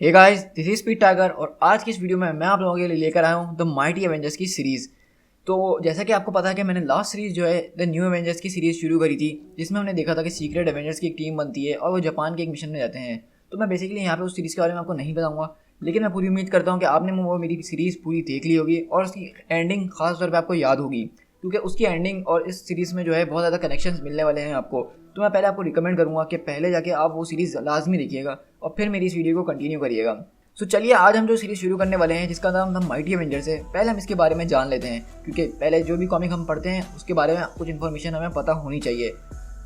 Hey guys, this is पीट tiger और आज की इस वीडियो में मैं आप लोगों के लिए लेकर आया हूँ द माइटी एवेंजर्स की सीरीज़। तो जैसा कि आपको पता है कि मैंने लास्ट सीरीज़ जो है द न्यू एवेंजर्स की सीरीज़ शुरू करी थी, जिसमें हमने देखा था कि सीक्रेट एवेंजर्स की एक टीम बनती है और वो जापान के एक मिशन में जाते हैं। तो मैं बेसिकली यहाँ पे उस सीरीज़ के बारे में आपको नहीं बताऊँगा, लेकिन मैं पूरी उम्मीद करता हूँ कि आपने वो मेरी सीरीज़ पूरी देख ली होगी और उसकी एंडिंग खास तौर पर आपको याद होगी, क्योंकि उसकी एंडिंग और इस सीरीज़ में जो है बहुत ज़्यादा कनेक्शंस मिलने वाले हैं आपको। तो मैं पहले आपको रिकमेंड करूँगा कि पहले जाके आप वो सीरीज़ लाजमी देखिएगा और फिर मेरी इस वीडियो को कंटिन्यू करिएगा। सो चलिए आज हम जो सीरीज शुरू करने वाले हैं, जिसका नाम द माइटी एवेंजर्स है, पहले हम इसके बारे में जान लेते हैं, क्योंकि पहले जो भी कॉमिक हम पढ़ते हैं उसके बारे में कुछ इन्फॉर्मेशन हमें पता होनी चाहिए।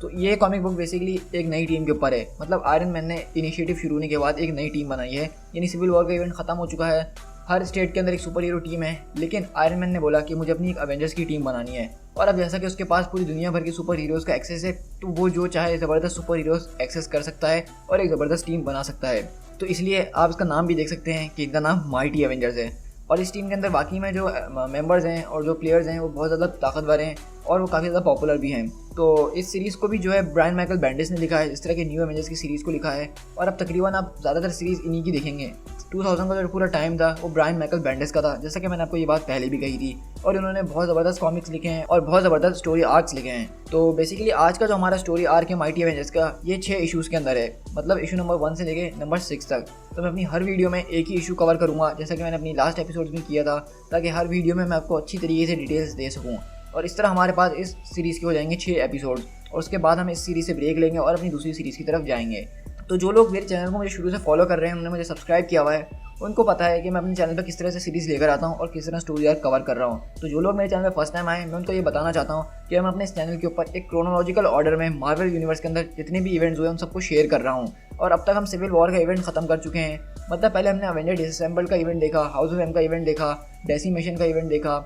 तो ये कॉमिक बुक बेसिकली एक नई टीम के ऊपर है। मतलब आयरन मैन ने इनिशिएटिव शुरू होने के बाद एक नई टीम बनाई है, यानी सिविल वॉर का इवेंट खत्म हो चुका है, हर स्टेट के अंदर एक सुपर हीरो टीम है, लेकिन आयरन मैन ने बोला कि मुझे अपनी एक अवेंजर्स की टीम बनानी है। और अब जैसा कि उसके पास पूरी दुनिया भर के सुपर हीरोज़ का एक्सेस है, तो वो जो चाहे ज़बरदस्त सुपर हीरोज़ एक्सेस कर सकता है और एक ज़बरदस्त टीम बना सकता है। तो इसलिए आप इसका नाम भी देख सकते हैं कि इनका नाम माइटी एवेंजर्स है। और इस टीम के अंदर बाकी में जो मेंबर्स हैं और जो प्लेयर्स हैं वो बहुत ज़्यादा ताकतवर हैं और वो काफ़ी ज़्यादा पॉपुलर भी हैं। तो इस सीरीज़ को भी जो है ब्रायन माइकल बेंडिस ने लिखा है, इस तरह के न्यू एवेंजर्स की सीरीज़ को लिखा है। और अब तकरीबन आप ज़्यादातर सीरीज़ इन्हीं की देखेंगे। 2000 का जो पूरा टाइम था वो ब्रायन माइकल बेंडिस का था, जैसा कि मैंने आपको ये बात पहले भी कही थी। और इन्होंने बहुत ज़बरदस्त कॉमिक्स लिखे हैं और बहुत ज़बरदस्त स्टोरी आर्क्स लिखे हैं। तो बेसिकली आज का जो हमारा स्टोरी आर्क है माइटी एवेंजर्स का, ये 6 इशूज़ के अंदर है, मतलब इशू नंबर 1 से लेके नंबर 6 तक। तो मैं अपनी हर वीडियो में एक ही इशू कवर करूँगा, जैसा कि मैंने अपनी लास्ट एपिसोड में किया था, ताकि हर वीडियो में मैं आपको अच्छी तरीके से डिटेल्स दे सकूँ। और इस तरह हमारे पास इस सीरीज़ के हो जाएंगे 6 एपिसोड, और उसके बाद हम इस सीरीज़ से ब्रेक लेंगे और अपनी दूसरी सीरीज़ की तरफ जाएंगे। तो जो लोग मेरे चैनल को मुझे शुरू से फॉलो कर रहे हैं, उन्होंने मुझे सब्सक्राइब किया हुआ है, उनको पता है कि मैं अपने चैनल पर किस तरह से सीरीज़ लेकर आता हूँ और किस तरह स्टोरी आर्क कवर कर रहा हूँ। तो जो लोग मेरे चैनल पर फर्स्ट टाइम आए, मैं उनको ये बताना चाहता हूँ कि मैं अपने इस चैनल के ऊपर एक क्रोनोलॉजिकल ऑर्डर में मार्वल यूनिवर्स के अंदर जितने भी इवेंट्स हुए उन सबको शेयर कर रहा हूँ। और अब तक हम सिविल वॉर का इवेंट खत्म कर चुके हैं। मतलब पहले हमने अवेंजर डिसअसेंबल्ड का इवेंट देखा, हाउस ऑफ एम का इवेंट देखा, डेसिमेशन का इवेंट देखा,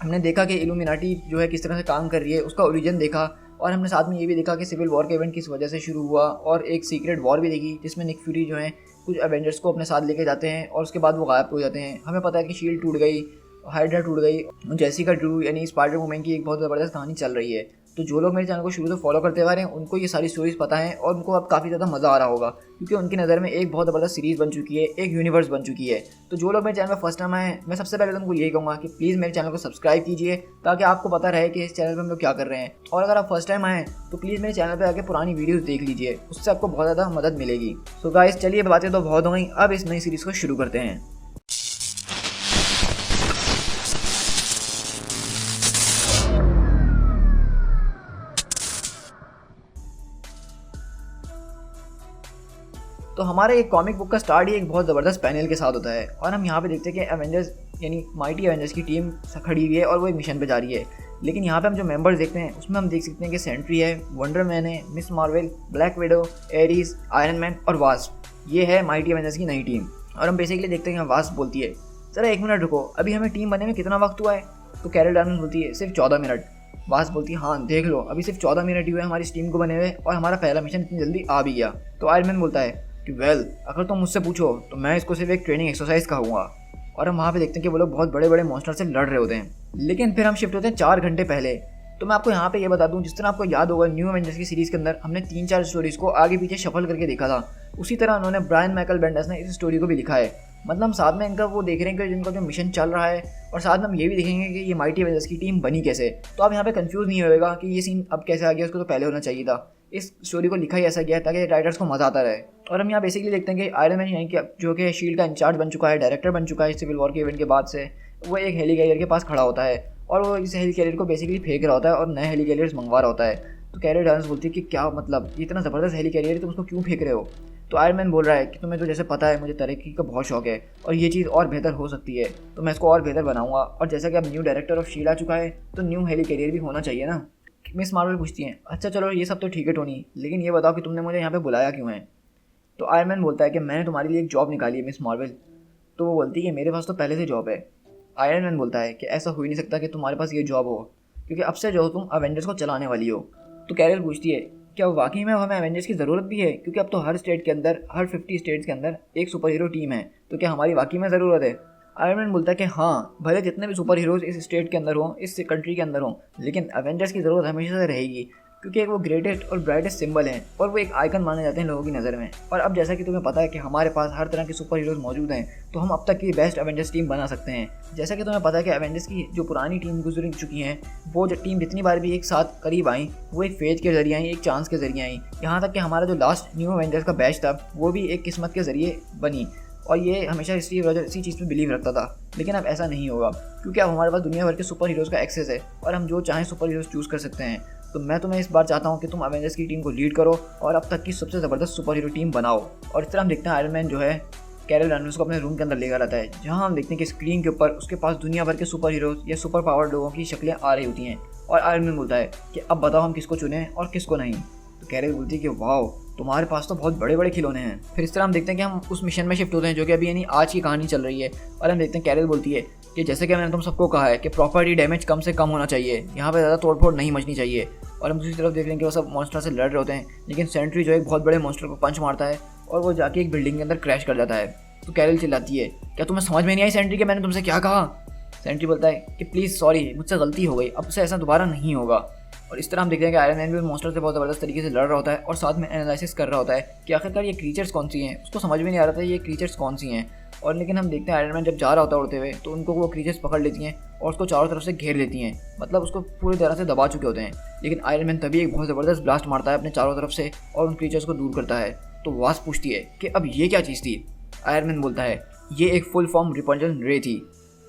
हमने देखा कि इल्यूमिनाटी जो है किस तरह से काम कर रही है, उसका ओरिजिन देखा। और हमने साथ में ये भी देखा कि सिविल वॉर का इवेंट किस वजह से शुरू हुआ, और एक सीक्रेट वॉर भी देखी जिसमें निक फ्यूरी जो है कुछ एवेंजर्स को अपने साथ लेके जाते हैं और उसके बाद वो गायब हो जाते हैं। हमें पता है कि शील्ड टूट गई, हाइड्रा टूट गई, जेसिका टू यानी स्पाइडर वुमन की एक बहुत ज़बरदस्त कहानी चल रही है। तो जो लोग मेरे चैनल को शुरू से फॉलो करते हुए आ रहे हैं, उनको ये सारी स्टोरीज पता है और उनको अब काफ़ी ज़्यादा मज़ा आ रहा होगा, क्योंकि उनकी नज़र में एक बहुत ज़बरदस्त सीरीज़ बन चुकी है, एक यूनिवर्स बन चुकी है। तो जो लोग मेरे चैनल पर फर्स्ट टाइम आए हैं, मैं सबसे पहले तो उनको यही कहूँगा कि प्लीज़ मेरे चैनल को सब्सक्राइब कीजिए, ताकि आपको पता रहे कि इस चैनल पर हम लोग क्या कर रहे हैं। और अगर आप फर्स्ट टाइम आए तो प्लीज़ मेरे चैनल पर आके पुरानी वीडियोज़ देख लीजिए, उससे आपको बहुत ज़्यादा मदद मिलेगी। सो गाइस, चलिए बातें तो बहुत हो गई, अब इस नई सीरीज़ को शुरू करते हैं। तो हमारे एक कॉमिक बुक का स्टार्ट ही एक बहुत ज़बरदस्त पैनल के साथ होता है, और हम यहाँ पे देखते हैं कि एवेंजर्स यानी माइटी एवेंजर्स की टीम खड़ी हुई है और वो एक मिशन पे जा रही है। लेकिन यहाँ पे हम जो मेंबर्स देखते हैं उसमें हम देख सकते हैं कि सेंट्री है, वंडर मैन है, miss Marvel, black window, Aries, iron man और वास्प। ये है माइटी एवेंजर्स की नई टीम। और हम बेसिकली देखते हैं कि वास्प बोलती है, ज़रा 1 मिनट रुको, अभी हमें टीम बनने में कितना वक्त हुआ है? तो कैरल डायमंड बोलती है, सिर्फ 14 मिनट। वास्प बोलती है, हाँ देख लो, अभी सिर्फ 14 मिनट ही हुए हमारी टीम को बने हुए और हमारा पहला मिशन इतनी जल्दी आ भी गया। तो आयरन मैन बोलता है कि वेल, अगर तुम मुझसे पूछो तो मैं इसको सिर्फ एक ट्रेनिंग एक्सरसाइज कहूँगा। और हम वहाँ पे देखते हैं कि वो लोग बहुत बड़े बड़े मॉन्स्टर से लड़ रहे होते हैं। लेकिन फिर हम शिफ्ट होते हैं 4 घंटे पहले। तो मैं आपको यहाँ पे ये बता दूँ, जिस तरह आपको याद होगा न्यू एवेंजर्स की सीरीज़ के अंदर हमने 3-4 स्टोरीज़ को आगे पीछे शफल करके देखा था, उसी तरह उन्होंने ब्रायन माइकल बेंडिस ने इस स्टोरी को भी लिखा है। मतलब हम साथ में इनका वो देख रहे हैं कि जिनका जो मिशन चल रहा है, और साथ में हम ये भी देखेंगे कि ये माइटी एवेंजर्स की टीम बनी कैसे। तो आप यहाँ पे कंफ्यूज नहीं होएगा कि ये सीन अब कैसे आ गया, उसको तो पहले होना चाहिए था। इस स्टोरी को लिखा ही ऐसा गया ताकि राइटर्स को मजा आता रहे। और हम यहाँ बेसिकली देखते हैं कि आयरन मैन यहीं जो कि शील्ड का इंचार्ज बन चुका है, डायरेक्टर बन चुका है सिविल वॉर के इवेंट के बाद से, वो एक हेली कैरियर के पास खड़ा होता है और वो इस हेली कैरियर को बेसिकली फेंक रहा होता है और नए हेली कैरियर्स मंगवा रहा होता है। तो कैरियर डांस बोलती है कि क्या मतलब, ये इतना ज़बरदस्त हेली कैरियर है, तुम उसको क्यों फेंक रहे हो? तो आयरन मैन बोल रहा है कि तुम्हें तो जैसे पता है मुझे तरक्की का बहुत शौक है और ये चीज़ और बेहतर हो सकती है, तो मैं इसको और बेहतर बनाऊंगा। और जैसा कि अब न्यू डायरेक्टर ऑफ शील्ड आ चुका है, तो न्यू हेली कैरियर भी होना चाहिए ना। मिस मार्वल पूछती हैं, अच्छा चलो ये सब तो ठीक है टोनी, लेकिन ये बताओ कि तुमने मुझे यहाँ पे बुलाया क्यों है? तो आयरन मैन बोलता है कि मैंने तुम्हारे लिए एक जॉब निकाली है मिस मार्वल। तो वो बोलती है कि मेरे पास तो पहले से जॉब है। आयरन मैन बोलता है कि ऐसा हो ही नहीं सकता कि तुम्हारे पास ये जॉब हो, क्योंकि अब से जो तुम अवेंजर्स को चलाने वाली हो। तो कैरियर पूछती है, क्या वाकई में हमें अवेंजर्स की ज़रूरत भी है, क्योंकि अब तो हर स्टेट के अंदर, हर 50 स्टेट्स के अंदर एक सुपर हीरो टीम है, तो क्या हमारी वाकई में ज़रूरत है? आयरन मैन बोलता है कि हाँ, भले जितने भी सुपर हीरोज़ इस स्टेट के अंदर हों, इस कंट्री के अंदर हों, लेकिन अवेंजर्स की ज़रूरत हमेशा से रहेगी, क्योंकि वो ग्रेटेस्ट और ब्राइटेस्ट सिंबल हैं और वो एक आइकन माने जाते हैं लोगों की नज़र में। और अब जैसा कि तुम्हें पता है कि हमारे पास हर तरह के सुपर हीरोज़ मौजूद हैं, तो हम अब तक की बेस्ट एवेंजर्स टीम बना सकते हैं। जैसा कि तुम्हें पता है कि एवेंजर्स की जो पुरानी टीम गुजर चुकी हैं, वो जो टीम जितनी बार भी एक साथ करीब आई, वो एक फेज के जरिए आई, एक चांस के जरिए आई। यहाँ तक कि हमारा जो लास्ट न्यू एवेंजर्स का बैच था, वो भी एक किस्मत के जरिए बनी। और ये हमेशा स्टीव रॉजर इसी चीज़ पे बिलीव रखता था। लेकिन अब ऐसा नहीं होगा, क्योंकि अब हमारे पास दुनिया भर के सुपर हीरोज़ का एक्सेस है और हम जो चाहें सुपर हीरोज़ चूज़ कर सकते हैं। तो मैं तुम्हें इस बार चाहता हूँ कि तुम एवेंजर्स की टीम को लीड करो और अब तक की सबसे ज़बरदस्त सुपर हीरो टीम बनाओ। और इस तरह हम देखते हैं आयरन मैन जो है कैरल डायनर्स को अपने रूम के अंदर लेकर आता है, जहाँ हम देखते हैं कि स्क्रीन के ऊपर उसके पास दुनिया भर के सुपर हीरोज़ या सुपर पावर्ड लोगों की शक्लें आ रही होती हैं। और आयरन मैन बोलता है कि अब बताओ हम किसको चुनें और किसको नहीं। तो कैरल बोलती है कि वाओ, तुम्हारे पास तो बहुत बड़े बड़े खिलौने हैं। फिर इस तरह हम देखते हैं कि हम उस मिशन में शिफ्ट होते हैं जो कि अभी यानी आज की कहानी चल रही है। और हम देखते हैं कैरल बोलती है कि जैसे कि मैंने तुम सबको कहा है कि प्रॉपर्टी डैमेज कम से कम होना चाहिए, यहाँ पे ज़्यादा तोड़फोड़ नहीं मचनी चाहिए। और हम दूसरी तरफ देख लेंगे कि वो सब मॉन्स्टर से लड़ रहे होते हैं, लेकिन सेंट्री जो एक बहुत बड़े मॉन्स्टर को पंच मारता है और वो जाके एक बिल्डिंग के अंदर क्रैश कर जाता है। तो कैरल चिल्लाती है, क्या तुम्हें समझ में नहीं आई सेंट्री कि मैंने तुमसे क्या कहा? सेंट्री बोलता है कि प्लीज़ सॉरी, मुझसे गलती हो गई, अब से ऐसा दोबारा नहीं होगा। और इस तरह हम देखते हैं कि आयरन मैन भी उन मॉन्स्टर से बहुत ज़बरदस्त तरीके से लड़ रहा होता है और साथ में एनालिसिस कर रहा होता है कि आखिरकार ये क्रीचर्स कौन सी हैं। उसको समझ में नहीं आ रहा था ये क्रीचर्स कौन सी हैं। और लेकिन हम देखते हैं आयरन मैन जब जा रहा होता है उड़ते हुए, तो उनको वो क्रीचर्स पकड़ लेती हैं और उसको चारों तरफ से घेर लेती हैं, मतलब उसको पूरी तरह से दबा चुके होते हैं। लेकिन आयरन मैन तभी एक बहुत ज़बरदस्त ब्लास्ट मारता है अपने चारों तरफ से और उन क्रीचर्स को दूर करता है। तो वास्प पूछती है कि अब ये क्या चीज़ थी? आयरन मैन बोलता है ये एक फुल फॉर्म रिपल्जन रे थी।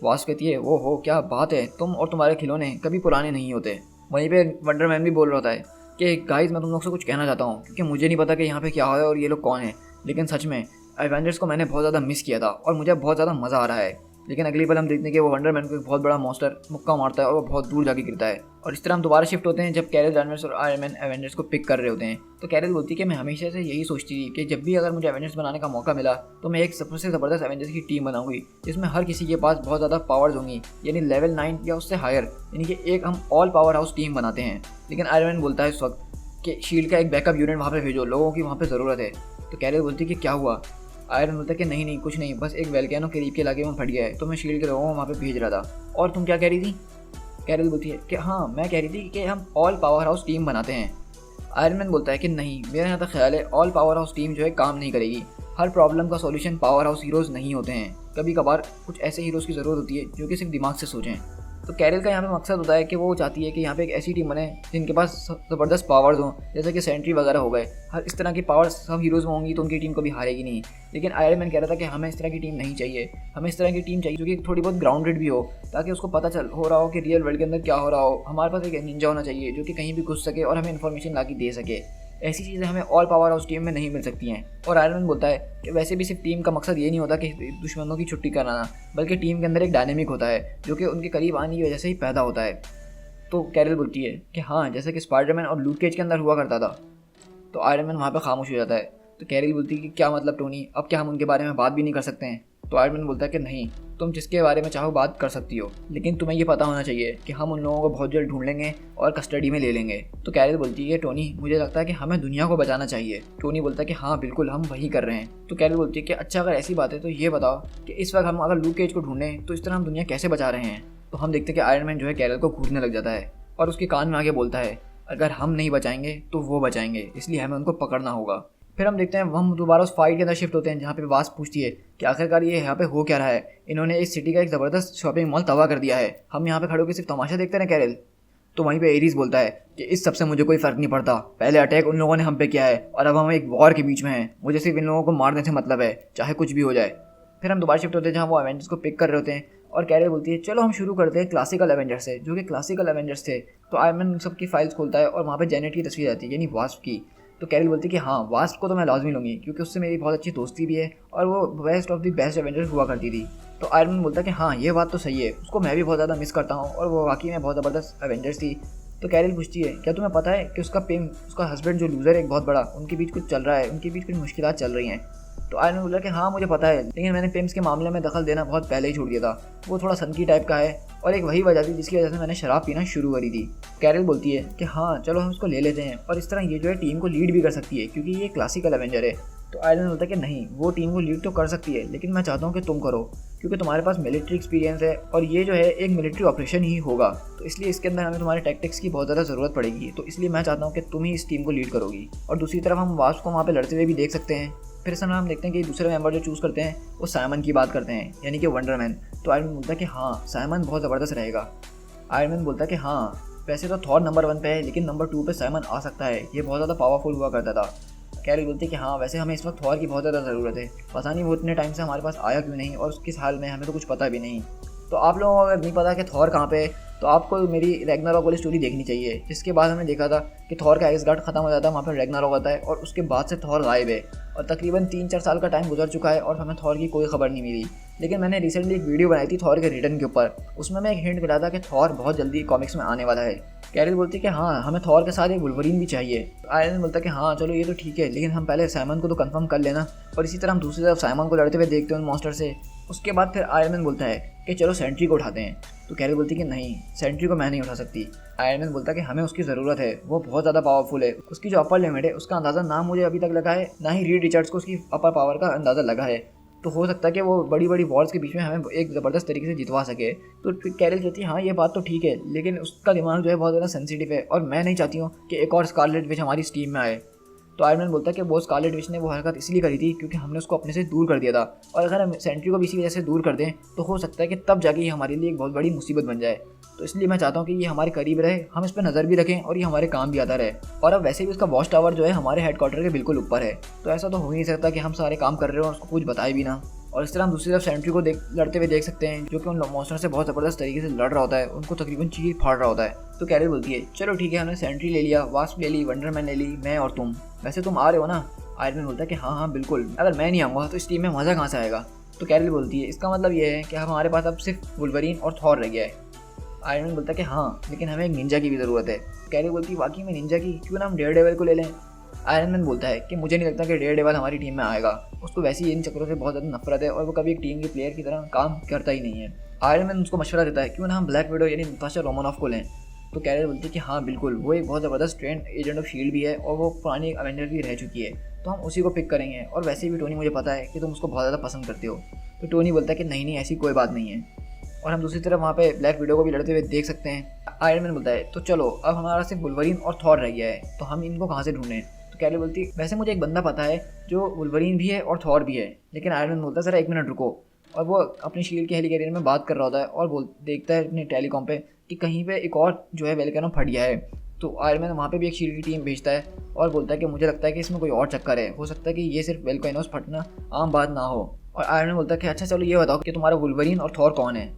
वास्प कहती है वो हो क्या बात है, तुम और तुम्हारे खिलौने कभी पुराने नहीं होते। वहीं पे वंडर मैन भी बोल रहा होता है कि गाइस मैं तुम लोग से कुछ कहना चाहता हूँ, क्योंकि मुझे नहीं पता कि यहाँ पे क्या है और ये लोग कौन है, लेकिन सच में एवेंजर्स को मैंने बहुत ज़्यादा मिस किया था और मुझे बहुत ज़्यादा मज़ा आ रहा है। लेकिन अगली पल हम देखते हैं कि वो वंडर मैन को एक बहुत बड़ा मॉन्स्टर मुक्का मारता है और वो बहुत दूर जाके गिरता है। और इस तरह हम दोबारा शिफ्ट होते हैं जब कैरल डायनर्स और आयरन मैन एवेंजर्स को पिक कर रहे होते हैं। तो कैरल बोलती है कि मैं हमेशा से यही सोचती थी कि जब भी अगर मुझे एवेंजर्स बनाने का मौका मिला तो मैं एक सबसे ज़बरदस्त एवेंजर्स की टीम बनाऊंगी, जिसमें हर किसी के पास बहुत ज़्यादा पावर्स होंगी, यानी लेवल 9 या उससे हायर, यानी कि एक हम ऑल पावर हाउस टीम बनाते हैं। लेकिन आयरन मैन बोलता है इस वक्त कि शील्ड का एक बैकअप यूनिट वहाँ पे भेजो, लोगों की वहाँ पे ज़रूरत है। तो कैरल बोलती है कि क्या हुआ? आयरन बोलता है कि नहीं नहीं कुछ नहीं, बस एक वोल्केनो करीब के इलाके में फट गया है, तो मैं शील्ड के लोगों को वहाँ पे भेज रहा था। और तुम क्या कह रही थी? कैरल बोलती है कि हाँ मैं कह रही थी कि हम ऑल पावर हाउस टीम बनाते हैं। आयरन मैन बोलता है कि नहीं, मेरा यहाँ तक ख्याल है ऑल पावर हाउस टीम जो है काम नहीं करेगी। हर प्रॉब्लम का सॉल्यूशन पावर हाउस हीरोज़ नहीं होते हैं, कभी कभार कुछ ऐसे हीरोज़ की ज़रूरत होती है जो कि सिर्फ दिमाग से सोचें। तो कैरल का यहाँ पे मकसद होता है कि वो चाहती है कि यहाँ पे एक ऐसी टीम बने जिनके पास ज़बरदस्त पावर्स हों, जैसे कि सेंट्री वगैरह हो गए। हर इस तरह की पावर्स सब हीरोज़ में होंगी तो उनकी टीम कभी हारेगी नहीं। लेकिन आयरन मैन कह रहा था कि हमें इस तरह की टीम नहीं चाहिए, हमें इस तरह की टीम चाहिए जो कि थोड़ी बहुत ग्राउंडेड भी हो, ताकि उसको पता चल हो रहा हो कि रियल वर्ल्ड के अंदर क्या हो रहा हो। हमारे पास एक निंजा होना चाहिए जो कि कहीं भी घुस सके और हमें इन्फॉर्मेशन ला के दे सके। ऐसी चीज़ें हमें ऑल पावर हाउस टीम में नहीं मिल सकती हैं। और आयरन मैन बोलता है कि वैसे भी सिर्फ टीम का मकसद ये नहीं होता कि दुश्मनों की छुट्टी कराना, बल्कि टीम के अंदर एक डायनेमिक होता है जो कि उनके करीब आने की वजह से ही पैदा होता है। तो कैरल बोलती है कि हाँ, जैसे कि स्पाइडरमैन और लूक केज के अंदर हुआ करता था। तो आयरन मैन वहाँ पर खामोश हो जाता है। तो कैरल बोलती है कि क्या मतलब टोनी, अब क्या हम उनके बारे में बात भी नहीं कर सकते हैं? तो आयरन मैन बोलता है कि नहीं, तुम जिसके बारे में चाहो बात कर सकती हो, लेकिन तुम्हें ये पता होना चाहिए कि हम उन लोगों को बहुत जल्द ढूंढ लेंगे और कस्टडी में ले लेंगे। तो कैरल बोलती है टोनी, मुझे लगता है कि हमें दुनिया को बचाना चाहिए। टोनी बोलता है कि हाँ बिल्कुल, हम वही कर रहे हैं। तो कैरल बोलती है कि अच्छा अगर ऐसी बात है तो ये बताओ कि इस वक्त हम अगर लूक केज को ढूंढें तो इस तरह हम दुनिया कैसे बचा रहे हैं? तो हम देखते हैं कि आयरन मैन जो है कैरल को घूरने लग जाता है और उसके कान में आगे बोलता है अगर हम नहीं बचाएंगे तो वो बचाएंगे, इसलिए हमें उनको पकड़ना होगा। फिर हम देखते हैं हम दोबारा उस फाइट के अंदर शिफ्ट होते हैं जहाँ पे वास्प पूछती है कि आखिरकार ये यहाँ पे हो क्या रहा है? इन्होंने इस सिटी का एक ज़बरदस्त शॉपिंग मॉल तबाह कर दिया है, हम यहाँ पे खड़े होकर सिर्फ तमाशा देखते हैं कैरल। तो वहीं पे एरीज बोलता है कि इस सब से मुझे कोई फ़र्क नहीं पड़ता, पहले अटैक उन लोगों ने हम पे किया है और अब हम एक वॉर के बीच में हैं, मुझे सिर्फ इन लोगों को मारने से मतलब है, चाहे कुछ भी हो जाए। फिर हम दोबारा शिफ्ट होते हैं जहाँ वो एवेंजर्स को पिक कर रहे होते हैं और कैरल बोलती है चलो हम शुरू करते हैं क्लासिकल एवेंजर्स से, जो कि क्लासिकल एवेंजर्स थे। तो आयरन मैन सब की फाइल्स खोलता है और वहाँ पे जेनेट की तस्वीर आती है, यानी वास्प की। तो कैरल बोलती है कि हाँ, वास्प को तो मैं लाजमी लूँगी क्योंकि उससे मेरी बहुत अच्छी दोस्ती भी है और वो best of the best Avengers हुआ करती थी। तो आयरन मैन बोलता है कि हाँ ये बात तो सही है, उसको मैं भी बहुत ज़्यादा मिस करता हूँ और वो वाकई में बहुत ज़बरदस्त एवेंजर्स थी। तो कैरल पूछती है क्या तुम्हें पता है कि उसका हस्बैंड जो लूज़र है एक बहुत बड़ा, उनके बीच कुछ चल रहा है, उनके बीच कुछ मुश्किलात चल रही हैं। तो आयरन बोला कि हाँ मुझे पता है, लेकिन मैंने पिम्स के मामले में दखल देना बहुत पहले ही छोड़ दिया था, वो थोड़ा सनकी टाइप का है और एक वही वजह थी जिसकी वजह से मैंने शराब पीना शुरू करी थी। कैरल बोलती है कि हाँ चलो हम इसको ले लेते हैं और इस तरह ये जो है टीम को लीड भी कर सकती है क्योंकि ये क्लासिकल एवेंजर है। तो आयरन बोलता है कि नहीं, वो टीम को लीड तो कर सकती है लेकिन मैं चाहता हूँ कि तुम करो, क्योंकि तुम्हारे पास मिलिट्री एक्सपीरियंस है और ये जो है एक मिलिट्री ऑपरेशन ही होगा, तो इसलिए इसके अंदर हमें तुम्हारे टैक्टिक्स की बहुत ज़्यादा ज़रूरत पड़ेगी। तो इसलिए मैं चाहता हूँ कि तुम ही इस टीम को लीड करोगी। और दूसरी तरफ हम वास्प को वहाँ पे लड़ते हुए भी देख सकते हैं। फिर इस समय हम देखते हैं कि दूसरे मेंबर जो चूज़ करते हैं वो साइमन की बात करते हैं, यानी कि वंडरमैन। तो आयरन मैन बोलता है कि हाँ साइमन बहुत ज़बरदस्त रहेगा। आयरन मैन बोलता है कि हाँ वैसे तो थॉर नंबर 1 पे है, लेकिन नंबर 2 पे साइमन आ सकता है, ये बहुत ज़्यादा पावरफुल हुआ करता था। कैरल बोलती है कि हाँ वैसे हमें इस वक्त थॉर की बहुत ज़्यादा ज़रूरत है, पता नहीं वो इतने टाइम से हमारे पास आया क्यों नहीं और किस हाल में, हमें तो कुछ पता भी नहीं। तो आप लोगों को अगर नहीं पता कि थॉर कहाँ पे है तो आपको मेरी रैग्नारॉक वाली स्टोरी देखनी चाहिए, जिसके बाद हमने देखा था कि थॉर का एक्सगार्ड खत्म हो जाता है, वहाँ पर रैग्नारॉक आता है और उसके बाद से थॉर गायब है और तकरीबन 3-4 साल का टाइम गुजर चुका है और हमें थॉर की कोई खबर नहीं मिली। लेकिन मैंने रिसेंटली एक वीडियो बनाई थी थॉर के रिटर्न के ऊपर, उसमें मैं एक हिंट मिला था कि थॉर बहुत जल्दी कॉमिक्स में आने वाला है। कैरल बोलती है कि हाँ हमें थॉर के साथ एक वुल्वरीन भी चाहिए। आयरन मैन बोलता है कि हाँ चलो ये तो ठीक है, लेकिन हम पहले साइमन को तो कंफर्म कर लेना। और इसी तरह हम दूसरी तरफ साइमन को लड़ते हुए देखते हैं उन मॉन्स्टर से। उसके बाद फिर आयरन मैन बोलता है कि चलो सेंट्री को उठाते हैं। तो कैरल बोलती है कि नहीं सेंट्री को मैं नहीं उठा सकती। आयरन मैन बोलता है कि हमें उसकी ज़रूरत है, वो बहुत ज़्यादा पावरफुल है, उसकी जो अपर लिमिट है उसका अंदाज़ा ना मुझे अभी तक लगा है, ना ही रीड रिचर्ड्स को उसकी अपर पावर का अंदाज़ा लगा है। तो हो सकता है कि वो बड़ी बड़ी वॉर्स के बीच में हमें एक ज़बरदस्त तरीके से जितवा सके। तो फिर कैरल कहती है हाँ ये बात तो ठीक है, लेकिन उसका दिमाग जो है बहुत ज़्यादा सेंसिटिव है और मैं नहीं चाहती हूँ कि एक और स्कारलेट विच हमारी इस टीम में आए। तो आयरन मैन बोलता है कि वो स्कारलेट विच ने वो हरकत इसलिए करी थी क्योंकि हमने उसको अपने से दूर कर दिया था, और अगर हम सेंट्री को भी इसी वजह से दूर कर दें तो हो सकता है कि तब जाके ये हमारे लिए एक बहुत बड़ी मुसीबत बन जाए। तो इसलिए मैं चाहता हूँ कि ये हमारे करीब रहे, हम इस पर नज़र भी रखें और ये हमारे काम भी आता रहे। और अब वैसे भी उसका वॉच टावर जो है हमारे हेडक्वार्टर के बिल्कुल ऊपर है, तो ऐसा तो हो ही नहीं सकता कि हम सारे काम कर रहे हो और उसको कुछ बताए भी ना। और इस तरह हम दूसरी तरफ सेंट्री को लड़ते हुए देख सकते हैं, जो कि उन मॉन्स्टर से बहुत ज़बरदस्त तरीके से लड़ रहा होता है, उनको तकरीबन चीर फाड़ रहा होता है। तो कैरल बोलती है चलो ठीक है हमने सेंट्री ले लिया, वास्प ले ली, वंडरमैन ले ली, मैं और तुम, वैसे तुम आ रहे हो ना। आयरन मैन बोलता है कि हाँ हाँ बिल्कुल, अगर मैं नहीं आऊँगा तो इस टीम में मज़ा कहाँ से आएगा। तो कैरल बोलती है इसका मतलब ये है कि हमारे पास अब सिर्फ वुल्वरीन और थॉर रह गया है। आयरन मैन बोलता है कि हाँ लेकिन हमें एक निंजा की भी ज़रूरत है। कैरल बोलती है वाकई में निंजा की, क्यों ना हम डेयरडेविल को ले लें। आयरन मैन बोलता है कि मुझे नहीं लगता कि डेयरडेविल हमारी टीम में आएगा, उसको वैसे ही इन चक्करों से बहुत ज़्यादा नफरत है और वो कभी एक टीम के प्लेयर की तरह काम करता ही नहीं है। आयरन मैन उसको मशवरा देता है क्यों ना हम ब्लैक विडो यानी नताशा रोमानॉफ को लें। तो कैरल बोलती है कि हाँ बिल्कुल, वो एक बहुत ज़बरदस्त ट्रेंड एजेंट ऑफ शील्ड भी है और वो पुरानी एवेंजर भी रह चुकी है, तो हम उसी को पिक करेंगे। और वैसे भी टोनी मुझे पता है कि तुम उसको बहुत ज़्यादा पसंद करते हो। तो टोनी बोलता है कि नहीं नहीं ऐसी कोई बात नहीं है। और हम दूसरी तरफ वहाँ पे ब्लैक विडो को भी लड़ते हुए देख सकते हैं। आयरन मैन बोलता है तो चलो अब हमारा सिर्फ वुल्वरीन और थॉर रह गया है, तो हम इनको कहाँ से ढूंढें। तो कैरल बोलती है वैसे मुझे एक बंदा पता है जो वुल्वरीन भी है और थॉर भी है। लेकिन आयरन मैन बोलता है ज़रा 1 मिनट रुको, और वो अपनी शील्ड के हेलिकैरियर में बात कर रहा होता है और देखता है अपने टेलीकॉम पे कि कहीं पे एक और जो है वेलकैनो फट गया है। तो आयरन मैन वहाँ पे भी एक शील्ड की टीम भेजता है और बोलता है कि मुझे लगता है कि इसमें कोई और चक्कर है, हो सकता है कि ये सिर्फ वेलकैनोस फटना आम बात ना हो। और आयरन मैन बोलता है कि अच्छा चलो ये बताओ कि तुम्हारा वुल्वरीन और थॉर कौन है।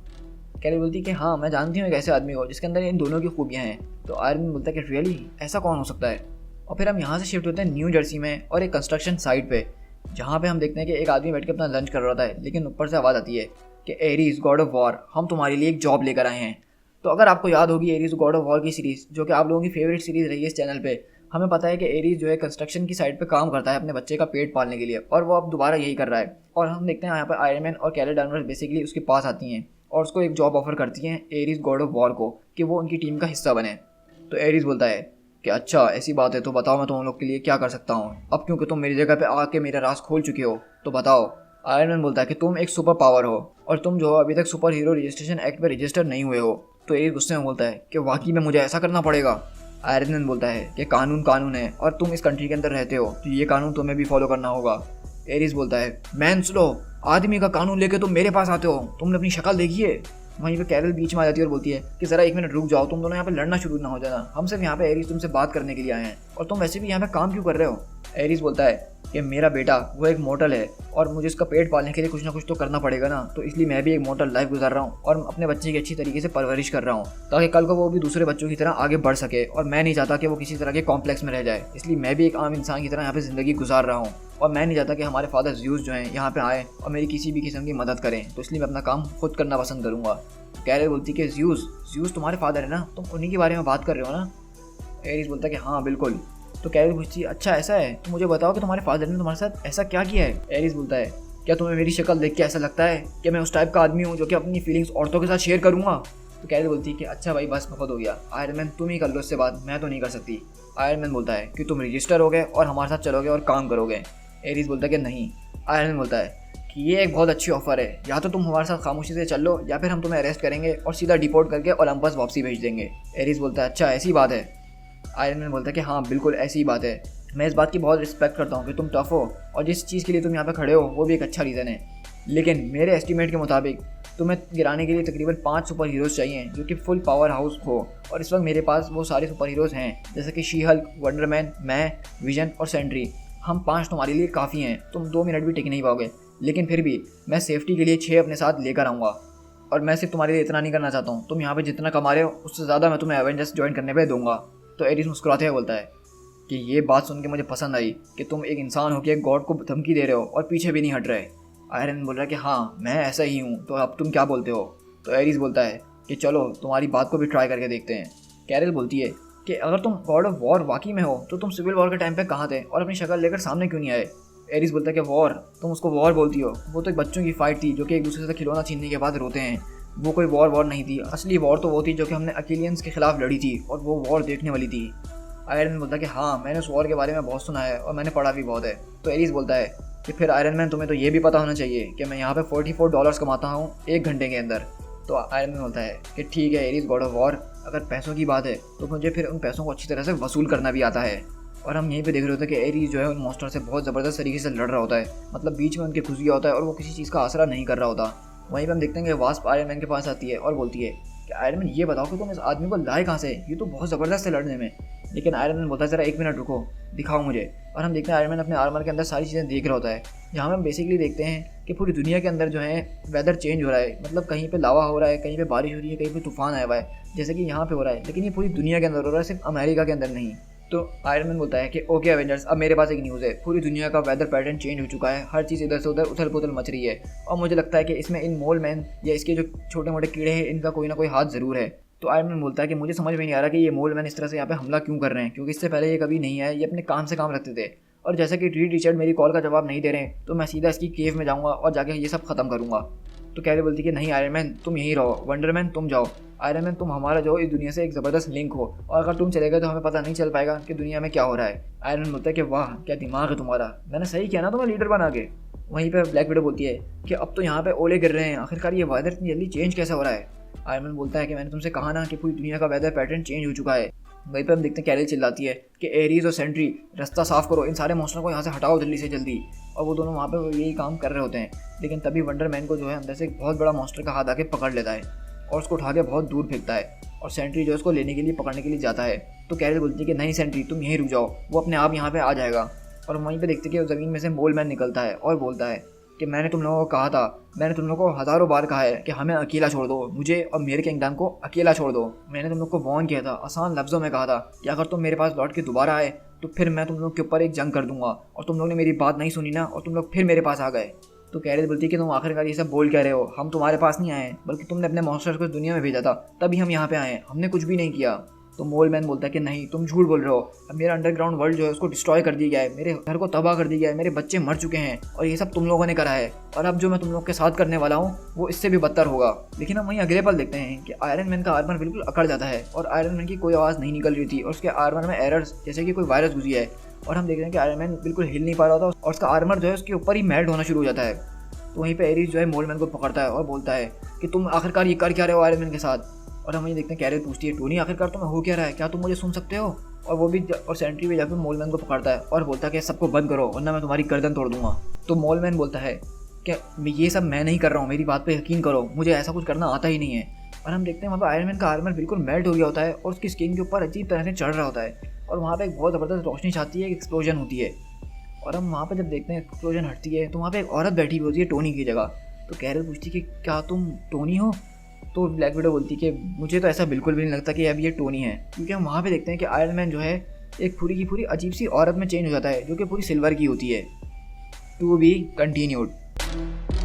कैरल बोलती है कि हाँ मैं जानती हूँ एक ऐसे आदमी को जिसके अंदर इन दोनों की खूबियाँ हैं। तो आयरन मैन बोलता है कि रियली ऐसा कौन हो सकता है। और फिर हम यहाँ से शिफ्ट होते हैं न्यू जर्सी में और एक कंस्ट्रक्शन साइट पे, जहाँ पे हम देखते हैं कि एक आदमी बैठ के अपना लंच कर रहा होता है, लेकिन ऊपर से आवाज़ आती है कि एरीज गॉड ऑफ वॉर, हम तुम्हारे लिए एक जॉब लेकर आए हैं। तो अगर आपको याद होगी एरीज गॉड ऑफ वॉर की सीरीज़, जो कि आप लोगों की फेवरेट सीरीज़ रही है इस चैनल पे, हमें पता है कि एरीज जो है कंस्ट्रक्शन की साइट पे काम करता है अपने बच्चे का पेट पालने के लिए, और वो अब दोबारा यही कर रहा है। और हम देखते हैं यहाँ पर आयरन मैन और कैरल डानवर्स बेसिकली उसके पास आती हैं और उसको एक जॉब ऑफर करती हैं एरीज गॉड ऑफ वॉर को कि वो उनकी टीम का हिस्सा बने। तो एरीज बोलता है कि अच्छा ऐसी बात है तो बताओ मैं तुम लोग के लिए क्या कर सकता हूँ, अब क्योंकि तुम मेरी जगह पे आके मेरा राज खोल चुके हो तो बताओ। आयरन मैन बोलता है कि तुम एक सुपर पावर हो और तुम जो अभी तक सुपर हीरो रजिस्ट्रेशन एक्ट में रजिस्टर नहीं हुए हो। तो एरीज गुस्से में बोलता है कि वाकई में मुझे ऐसा करना पड़ेगा। आयरन मैन बोलता है कि कानून कानून है और तुम इस कंट्री के अंदर रहते हो तो ये कानून तुम्हें भी फॉलो करना होगा। एरीज बोलता है मैन स्लो, आदमी का कानून लेके तुम मेरे पास आते हो, तुमने अपनी शक्ल देखी है। वहीं पे कैरल बीच में आ जाती है और बोलती है कि ज़रा 1 मिनट रुक जाओ, तुम दोनों यहाँ पे लड़ना शुरू ना हो जाना, हम सिर्फ यहाँ पे एरीज तुमसे बात करने के लिए आए हैं और तुम वैसे भी यहाँ पे काम क्यों कर रहे हो। एरीज बोलता है कि मेरा बेटा वो एक मॉर्टल है और मुझे उसका पेट पालने के लिए कुछ ना कुछ तो करना पड़ेगा ना, तो इसलिए मैं भी एक मॉर्टल लाइफ गुजार रहा हूँ और अपने बच्चे की अच्छी तरीके से परवरिश कर रहा हूँ ताकि कल को वो भी दूसरे बच्चों की तरह आगे बढ़ सके, और मैं नहीं चाहता कि वो किसी तरह के कॉम्प्लेक्स में रह जाए, इसलिए मैं भी एक आम इंसान की तरह यहाँ पे ज़िंदगी गुजार रहा हूँ और मैं नहीं चाहता कि हमारे फादर ज़्यूस जो हैं यहाँ पे आए और मेरी किसी भी किस्म की मदद करें, तो इसलिए मैं अपना काम खुद करना पसंद करूँगा। कैरल बोलती कि ज़्यूस तुम्हारे फादर है ना, तुम उन्हीं के बारे में बात कर रहे हो ना। एरीज बोलता है कि हाँ बिल्कुल। तो कैरल पूछती है अच्छा ऐसा है, तो मुझे बताओ कि तुम्हारे फादर ने तुम्हारे साथ ऐसा क्या किया है। एरीज बोलता है क्या तुम्हें मेरी शक्ल देख के ऐसा लगता है कि मैं उस टाइप का आदमी हूँ जो कि अपनी फीलिंग्स औरतों के साथ शेयर करूँगा। तो कैरल बोलती है कि अच्छा भाई बस बहुत हो गया, आयरन मैन तुम ही कर लो इससे बात, मैं तो नहीं कर सकती। आयरन मैन बोलता है कि तुम रजिस्टर हो गए और हमारे साथ चलोगे और काम करोगे। एरीज बोलता है कि नहीं। आयरन मैन बोलता है कि ये एक बहुत अच्छी ऑफर है, या तो तुम हमारे साथ खामोशी से चल लो या फिर हम तुम्हें अरेस्ट करेंगे और सीधा डिपोर्ट करके ओलंपस वापसी भेज देंगे। एरिस बोलता है अच्छा ऐसी बात है। आयरन मैन बोलता है कि हाँ बिल्कुल ऐसी ही बात है, मैं इस बात की बहुत रिस्पेक्ट करता हूँ कि तुम टफ हो और जिस चीज़ के लिए तुम यहाँ पे खड़े हो वो भी एक अच्छा रीज़न है, लेकिन मेरे एस्टीमेट के मुताबिक तुम्हें गिराने के लिए तकरीबन 5 सुपर हीरोज़ चाहिए जो कि फुल पावर हाउस हो, और इस वक्त मेरे पास वो सारे सुपर हीरोज़ हैं जैसे कि शी हल्क, वंडर मैन, मैं, विजन और सेंट्री। हम 5 तुम्हारे लिए काफ़ी हैं, तुम 2 मिनट भी टिक नहीं पाओगे, लेकिन फिर भी मैं सेफ्टी के लिए 6 अपने साथ लेकर आऊँगा। और मैं सिर्फ तुम्हारे लिए इतना नहीं करना चाहता हूँ, तुम यहाँ पे जितना कमा रहे हो उससे ज़्यादा मैं तुम्हें एवेंजर्स ज्वाइन करने पे दूंगा। तो एरिस मुस्कुराते हुए बोलता है कि ये बात सुन के मुझे पसंद आई कि तुम एक इंसान हो कि एक गॉड को धमकी दे रहे हो और पीछे भी नहीं हट रहे। आयरन बोल रहा है कि हाँ मैं ऐसा ही हूँ, तो अब तुम क्या बोलते हो। तो एरिस बोलता है कि चलो तुम्हारी बात को भी ट्राई करके देखते हैं। कैरल बोलती है कि अगर तुम गॉड ऑफ वॉर वाकई में हो तो तुम सिविल वॉर के टाइम पे कहाँ थे और अपनी शक्ल लेकर सामने क्यों नहीं आए। एरिस बोलता है कि वॉर, तुम उसको वॉर बोलती हो, वो तो एक बच्चों की फाइट थी जो कि एक दूसरे से खिलौना छीनने के बाद रोते हैं, वो कोई वॉर नहीं थी। असली वॉर तो वो थी जो कि हमने अकेलियंस के खिलाफ लड़ी थी और वो वॉर देखने वाली थी। आयरन मैन बोलता है कि हाँ मैंने उस वॉर के बारे में बहुत सुना है और मैंने पढ़ा भी बहुत है। तो एरिस बोलता है कि फिर आयरन मैन तुम्हें तो ये भी पता होना चाहिए कि मैं यहाँ पे $44 कमाता हूँ 1 घंटे के अंदर। तो आयरन मैन बोलता है कि ठीक है एरिस गॉड ऑफ वॉर, अगर पैसों की बात है तो मुझे फिर उन पैसों को अच्छी तरह से वसूल करना भी आता है। और हम यहीं पे देख रहे होते हैं कि एरिस जो है उन मॉन्स्टर से बहुत ज़बरदस्त तरीके से लड़ रहा होता है, मतलब बीच में उनके घुस गया होता है और वो किसी चीज़ का आसरा नहीं कर रहा होता। वहीं पर हम देखते हैं कि वास्प आयरन मैन के पास आती है और बोलती है कि आयरन मैन ये बताओ कि तुम इस आदमी को लाए कहाँ से, ये तो बहुत ज़बरदस्त है लड़ने में। लेकिन आयरन मैन बोलता है ज़रा 1 मिनट रुको, दिखाओ मुझे। और हम देखते हैं आयरन मैन अपने आर्मर के अंदर सारी चीज़ें देख रहा होता है। यहाँ पे हम बेसिकली देखते हैं कि पूरी दुनिया के अंदर जो है वेदर चेंज हो रहा है, मतलब कहीं पे लावा हो रहा है, कहीं पे बारिश हो रही है, कहीं पे तूफान आया हुआ है, जैसे कि यहाँ पे हो रहा है, लेकिन ये पूरी दुनिया के अंदर हो रहा है, सिर्फ अमेरिका के अंदर नहीं। तो आयरन मैन बोलता है कि ओके एवेंजर्स, अब मेरे पास एक न्यूज़ है, पूरी दुनिया का वेदर पैटर्न चेंज हो चुका है, हर चीज़ इधर से उधर उथल पुथल मच रही है और मुझे लगता है कि इसमें इन मोल मैन या इसके जो छोटे मोटे कीड़े हैं इनका कोई ना कोई हाथ ज़रूर है। तो आयरन मैन बोलता है कि मुझे समझ में नहीं आ रहा कि ये मोल मैन इस तरह से यहाँ पे हमला क्यों कर रहे हैं, क्योंकि इससे पहले ये कभी नहीं आए, ये अपने काम से काम रखते थे। और जैसा कि रीड रिचर्ड मेरी कॉल का जवाब नहीं दे रहे हैं तो मैं सीधा इसकी केव में जाऊँगा और जाके ये सब खत्म करूँगा। तो कैरी बोलती कि नहीं आयरन मैन तुम यहीं रहो, वंडर मैन तुम जाओ, आयरन मैन तुम हमारा जो इस दुनिया से एक ज़बरदस्त लिंक हो, और अगर तुम चले गए तो हमें पता नहीं चल पाएगा कि दुनिया में क्या हो रहा है। आयरन मैन बोलता है कि वाह क्या दिमाग है तुम्हारा, मैंने सही किया ना तुम्हें लीडर बना के। वहीं पर ब्लैक विडो बोलती है कि अब तो यहाँ पे ओले गिर रहे हैं, आखिरकार ये वेदर इतनी जल्दी चेंज कैसे हो रहा है। आयरन मैन बोलता है कि मैंने तुमसे कहा ना कि पूरी दुनिया का वेदर पैटर्न चेंज हो चुका है। वहीं पर हम देखते हैं कैरल चिल्लाती है कि एरीज और सेंट्री रास्ता साफ करो, इन सारे मॉन्स्टरों को यहाँ से हटाओ जल्दी से जल्दी। और वो दोनों वहाँ पे यही काम कर रहे होते हैं, लेकिन तभी वंडर मैन को जो है अंदर से एक बहुत बड़ा मॉन्स्टर का हाथ आके पकड़ लेता है और उसको उठा के बहुत दूर फेंकता है, और सेंट्री जो है उसको लेने के लिए पकड़ने के लिए जाता है। तो कैरल बोलती है कि नहीं सेंट्री तुम यहीं रुक जाओ, वो अपने आप यहाँ पे आ जाएगा। और वहीं पे देखते कि ज़मीन में से मोल मैन निकलता है और बोलता है कि मैंने तुम लोगों को कहा था, मैंने तुम लोगों को हज़ारों बार कहा है कि हमें अकेला छोड़ दो, मुझे और मेरे किंगडम को अकेला छोड़ दो। मैंने तुम लोग को वॉर्न किया था, आसान लफ्ज़ों में कहा था कि अगर तुम मेरे पास लौट के दोबारा आए तो फिर मैं तुम लोग के ऊपर एक जंग कर दूंगा, और तुम लोग ने मेरी बात नहीं सुनी ना और तुम लोग फिर मेरे पास आ गए। तो कैरल बोलती है कि तुम आखिरकार ये सब बोल कह रहे हो, हम तुम्हारे पास नहीं आए बल्कि तुमने अपने मॉन्स्टर्स को दुनिया में भेजा था, तभी हम यहाँ पे आए, हमने कुछ भी नहीं किया। तो मोल मैन बोलता है कि नहीं तुम झूठ बोल रहे हो, अब मेरा अंडरग्राउंड वर्ल्ड जो है उसको डिस्ट्रॉय कर दिया गया है, मेरे घर को तबाह कर दिया गया है, मेरे बच्चे मर चुके हैं और ये सब तुम लोगों ने करा है, और अब जो मैं तुम लोग के साथ करने वाला हूँ वो इससे भी बदतर होगा। लेकिन हम वहीं अगले पल देखते हैं कि आयरन मैन का आर्मर बिल्कुल अकड़ जाता है और आयरन मैन की कोई आवाज़ नहीं निकल रही थी और उसके आर्मर में एरर्स जैसे कि कोई वायरस घुसी है, और हम देख रहे हैं कि आयरन मैन बिल्कुल हिल नहीं पा रहा था और उसका आर्मर जो है उसके ऊपर ही मेल्ट होना शुरू हो जाता है। तो वहीं पर एरिस जो है मोल मैन को पकड़ता है और बोलता है कि तुम आखिरकार ये कर क्या रहे हो आयरन मैन के साथ। और हम ये देखते हैं कैरल पूछती है टोनी आखिरकार तुम्हें हो क्या रहा है, क्या तुम मुझे सुन सकते हो। और वो भी और सेंट्री भी जाकर मोल मैन को पकड़ता है और बोलता है कि सबको बंद करो वरना मैं तुम्हारी गर्दन तोड़ दूंगा। तो मोल मैन बोलता है कि ये सब मैं नहीं कर रहा हूँ, मेरी बात पे यकीन करो, मुझे ऐसा कुछ करना आता ही नहीं है। और हम देखते हैं वहाँ पर आयरन मैन का आर्मर बिल्कुल मेल्ट हो गया होता है और उसकी स्किन के ऊपर अजीब तरह से चढ़ रहा होता है, और वहाँ पर एक बहुत ज़बरदस्त रोशनी छाती है, एक एक्सप्लोजन होती है। और हम वहाँ पर जब देखते हैं एक्सप्लोजन हटती है तो वहाँ पर एक औरत बैठी हुई होती है टोनी की जगह। तो कैरल पूछती है कि क्या तुम टोनी हो। तो ब्लैक विडो बोलती है कि मुझे तो ऐसा बिल्कुल भी नहीं लगता कि अब ये टोनी है, क्योंकि हम वहाँ पे देखते हैं कि आयरन मैन जो है एक पूरी की पूरी अजीब सी औरत में चेंज हो जाता है जो कि पूरी सिल्वर की होती है। To be continued.